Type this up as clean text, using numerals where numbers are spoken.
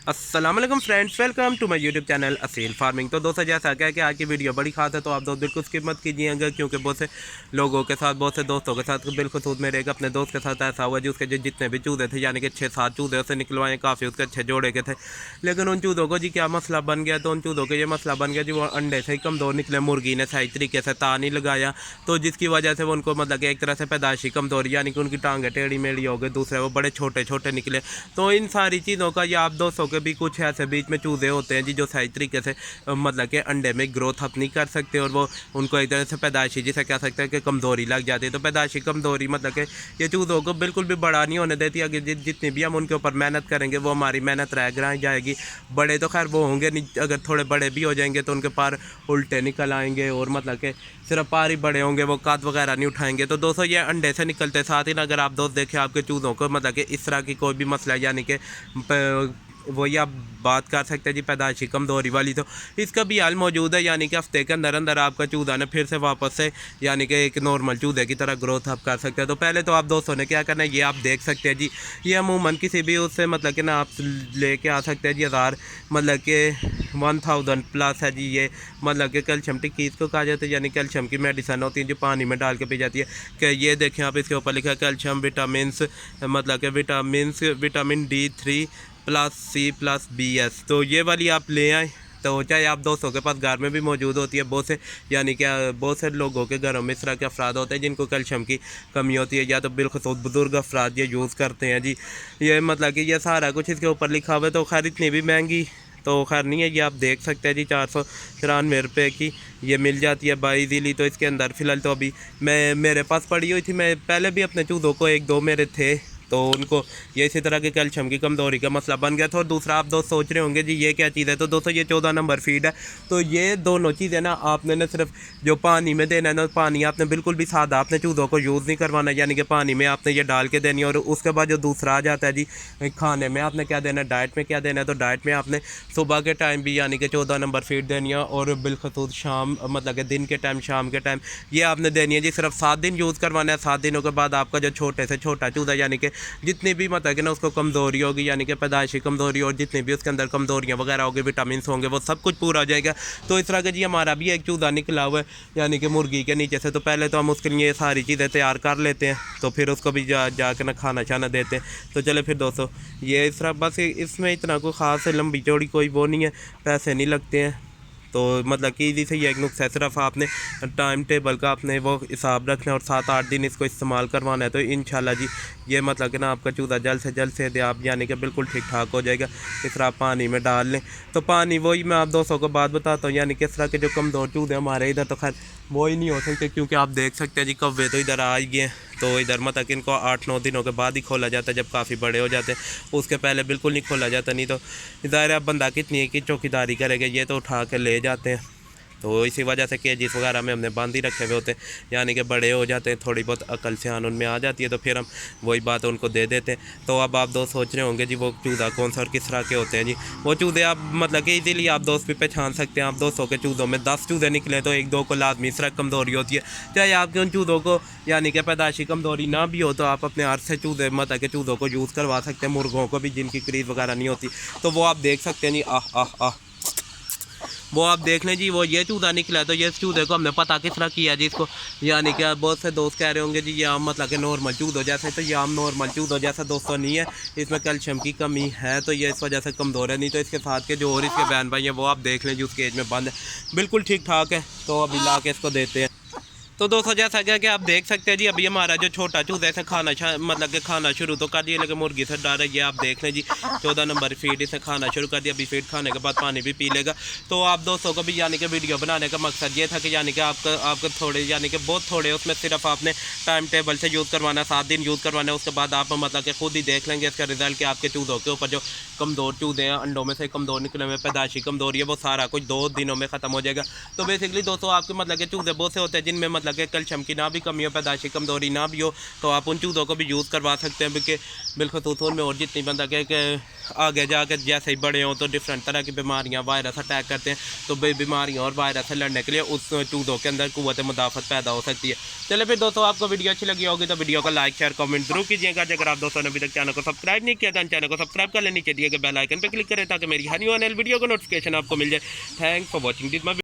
अस्सलाम वालेकुम friends, welcome to my YouTube channel Aseel farming. तो दोस्तों, जैसा क्या कि आज की वीडियो बड़ी खास है, तो आप दोस्त बिल्कुल स्किप मत कीजिएगा, क्योंकि बहुत से लोगों के साथ, बहुत से दोस्तों के साथ बिलखसूस मेरे एक अपने दोस्त के साथ ऐसा हुआ जी, उसके जितने भी चूजे थे, यानी कि 6-7 चूजे उसे निकलवाए, काफ़ी उसके अच्छे जोड़े के थे। लेकिन उन चूज़ों को जी क्या मसला बन गया, तो उन चूज़ों के ये मसला बन गया जी, वो अंडे से ही कमज़ोर निकले। मुर्गी ने सही तरीके से ता नहीं लगाया, तो जिसकी वजह से वो उनको मतलब कि एक तरह से पैदाइशी कमज़ोरी, यानी कि उनकी टांगें टेढ़ी मेढ़ी हो गई। दूसरे वो बड़े छोटे छोटे निकले। तो इन सारी चीज़ों का ये आप दोस्तों के भी कुछ ऐसे बीच में चूज़े होते हैं जी, जो सही तरीके से मतलब कि अंडे में ग्रोथ अप नहीं कर सकते, और वो उनको एक तरह से पैदाइशी जिसे कह सकते हैं कि कमज़ोरी लग जाती है। तो पैदाइशी कमज़ोरी मतलब कि ये चूज़ों को बिल्कुल भी बड़ा नहीं होने देती। अगर जितनी भी हम उनके ऊपर मेहनत करेंगे, वो हमारी मेहनत रह जाएगी। बड़े तो खैर वो होंगे नहीं, अगर थोड़े बड़े भी हो जाएंगे तो उनके पार उल्टे निकल आएंगे, और मतलब कि सिर्फ पार ही बड़े होंगे, वो कद वगैरह नहीं उठाएंगे। तो दोस्तों, ये अंडे से निकलते साथ ही ना, अगर आप दोस्त देखें आपके चूज़ों को मतलब कि इस तरह की कोई भी मसला, यानी कि वही आप बात कर सकते हैं जी पैदाइशी कमज़ोरी वाली, तो इसका भी हल मौजूद है। यानी कि हफ्ते के अंदर अंदर आपका चूज़ा ने फिर से वापस से यानी कि एक नॉर्मल चूज़े की तरह ग्रोथ आप कर सकते हैं। तो पहले तो आप दोस्तों ने क्या करना है, ये आप देख सकते हैं जी, ये अमूमन किसी भी उससे मतलब कि ना आप लेके आ सकते हैं जी, 1000 मतलब कि 1000 प्लस है जी। ये मतलब कि कैल्शियम टिक्की इसको कहा जाता है, यानी कैल्शियम की मेडिसिन होती है जो पानी में डाल के पी जाती है। कि ये देखें आप, इसके ऊपर लिखा है कैल्शियम विटामिन, मतलब कि विटामिन D3 प्लस C+BS। तो ये वाली आप ले आएँ, तो चाहे आप दोस्तों के पास घर में भी मौजूद होती है। बहुत से यानी कि बहुत से लोगों के घरों में इस तरह के अफराद होते हैं जिनको कैल्शियम की कमी होती है, या तो बिलखसूस बुजुर्ग अफराद ये यूज़ करते हैं जी। ये मतलब कि ये सारा कुछ इसके ऊपर लिखा हुआ है। तो खैर इतनी भी महंगी तो खैर नहीं है, ये आप देख सकते हैं जी, 493 की ये मिल जाती है बाई इजीली। तो इसके अंदर फ़िलहाल तो अभी मेरे पास पड़ी हुई थी, मैं पहले भी अपने चूज़ों को 1-2 मेरे थे, तो उनको ये इसी तरह के कैल्शियम की कमज़ोरी का मसला बन गया था। और दूसरा आप दोस्त सोच रहे होंगे जी ये क्या चीज़ है, तो दोस्तों ये 14 नंबर फीड है। तो ये दोनों चीज़ें ना आपने न सिर्फ जो पानी में देना है ना, पानी आपने बिल्कुल भी सादा आपने चूज़ों को यूज़ नहीं करवाना, यानी कि पानी में आपने ये डाल के देनी है। और उसके बाद जो दूसरा आ जाता है जी, खाने में आपने क्या देना है, डाइट में क्या देना है, तो डाइट में आपने सुबह के टाइम भी यानी कि 14 नंबर फीड देनी है, और बिलखसूस शाम मतलब कि दिन के टाइम, शाम के टाइम ये आपने देनी है जी। सिर्फ 7 दिन यूज़ करवाना है। 7 दिनों के बाद आपका जो छोटे से छोटा चूज़ा, यानी कि जितनी भी मतलब कि ना उसको कमज़ोरी होगी, यानी कि पैदाइशी कमज़ोरी, और जितनी भी उसके अंदर कमज़ोरियाँ वगैरह होगी, विटामिन होंगे, वो सब कुछ पूरा हो जाएगा। तो इस तरह का जी हमारा भी एक चूज़ा निकला हुआ है, यानी कि मुर्गी के नीचे से। तो पहले तो हम उसके लिए सारी चीज़ें तैयार कर लेते हैं, तो फिर उसको भी जाकर ना खाना छाना देते हैं। तो चले फिर दोस्तों, ये इस तरह बस इसमें इतना कोई ख़ास लंबी चौड़ी कोई वो नहीं है, पैसे नहीं लगते हैं। तो मतलब कि ईजी से ये एक नुस्खा है, सिर्फ आपने टाइम टेबल का आपने वो हिसाब रखना है, और 7-8 दिन इसको इस्तेमाल करवाना है। तो इंशाल्लाह जी ये मतलब कि ना आपका चूज़ा जल्द से जल्द से आप यानी कि बिल्कुल ठीक ठाक हो जाएगा। इस तरह आप पानी में डाल लें, तो पानी वही मैं आप दोस्तों को बात बताता हूँ, यानी कि इस तरह के जो कमज़ोर चूज़े हमारे इधर, तो खैर वो ही नहीं हो सकते, क्योंकि आप देख सकते हैं जी कौवे तो इधर आ ही गए हैं। तो इधर मतलब कि इनको 8-9 दिनों के बाद ही खोला जाता है, जब काफ़ी बड़े हो जाते हैं। उसके पहले बिल्कुल नहीं खोला जाता, नहीं तो ज़ाहिर है बंदा कितनी है कि चौकीदारी करेगा, ये तो उठा के ले जाते हैं। तो इसी वजह से केजीस वगैरह में हमने बांध ही रखे हुए होते हैं, यानी कि बड़े हो जाते हैं, थोड़ी बहुत अकल सयान उनमें आ जाती है, तो फिर हम वही बात उनको दे देते हैं। तो अब आप दोस्त सोच रहे होंगे जी वो चूज़ा कौन सा और किस तरह के होते हैं जी। वो चूज़े आप मतलब कि इजीली आप दोस्त भी पहचान सकते हैं। आप दोस्तों के चूज़ों में 10 चूज़े निकले तो 1-2 को लाजमी इस तरह कमज़ोरी होती है। चाहे आपके उन चूज़ों को यानी कि पैदाइशी कमज़ोरी ना भी हो, तो आप अपने हाथ से चूज़े मतलब के चूज़ों को यूज़ करवा सकते हैं। मुर्गों को भी जिनकी क्रीज वगैरह नहीं होती, तो वो आप देख सकते हैं जी। आह आह आह, वो आप देख लें जी, वो ये चूज़ा निकला है। तो ये चूज़े को हमने पता किस तरह किया जी इसको, यानी कि बहुत से दोस्त कह रहे होंगे जी ये आम मतलब कि नॉर्मल चूज़ों जैसे, तो ये आम नॉर्मल चूज़ों जैसा दोस्तों नहीं है, इसमें कैल्शियम की कमी है, तो ये इस वजह से कमज़ोर है। नहीं तो इसके साथ के जो और इसके बहन भाई हैं वो आप देख लें जी, उसके एज में बंद है, बिल्कुल ठीक ठाक है। तो अभी ला के इसको देते हैं। तो दोस्तों, जैसा कि आप देख सकते हैं जी, अभी हमारा जो छोटा चूज़ा है खाना मतलब कि खाना शुरू तो कर दिया, लेकिन मुर्गी से डर है। ये आप देख लें जी, 14 नंबर फीड इसे खाना शुरू कर दिया। अभी फीड खाने के बाद पानी भी पी लेगा। तो आप दोस्तों को भी यानी कि वीडियो बनाने का मकसद ये था कि यानी कि आपको थोड़े यानी कि बहुत थोड़े उसमें सिर्फ आपने टाइम टेबल से यूज़ करवाना है, 7 दिन यूज़ करवाना है। उसके बाद आप मतलब कि खुद ही देख लेंगे इसका रिजल्ट, कि आपके चूज़ों के ऊपर जो कमज़ोर चूज़े हैं, अंडों में से कमज़ोर निकले हुए पैदाइशी कमज़ोरी है, वो सारा कुछ 2 दिनों में ख़त्म हो जाएगा। तो बेसिकली दोस्तों, आपके मतलब कि चूज़े बहुत से होते हैं जिनमें मतलब मतलब कि कैल्शियम की ना भी कमी हो, पैदाइशी कमज़ोरी ना भी हो, तो आप उन चूज़ों को भी यूज़ करवा सकते हैं। क्योंकि बिलखसूस उनमें और जितनी बंदा कि आगे जाकर जैसे ही बड़े हों तो डिफरेंट तरह की बीमारियाँ वायरस अटैक करते हैं, तो बीमारियों और वायरस से लड़ने के लिए उस चूज़ों के अंदर क़ुव्वत मुदाफ़त पैदा हो सकती है। चलिए फिर दोस्तों, आपको वीडियो अच्छी लगी होगी तो वीडियो को लाइक शेयर कमेंट जरूर कीजिएगा। अगर आप दोस्तों ने अभी तक चैनल को सब्सक्राइब नहीं किया तो चैनल को सब्सक्राइब कर लेनी चाहिए, बेल आइकन पर क्लिक करें ताकि मेरी हर वीडियो का नोटिफिकेशन आपको मिल जाए। Thanks for watching this.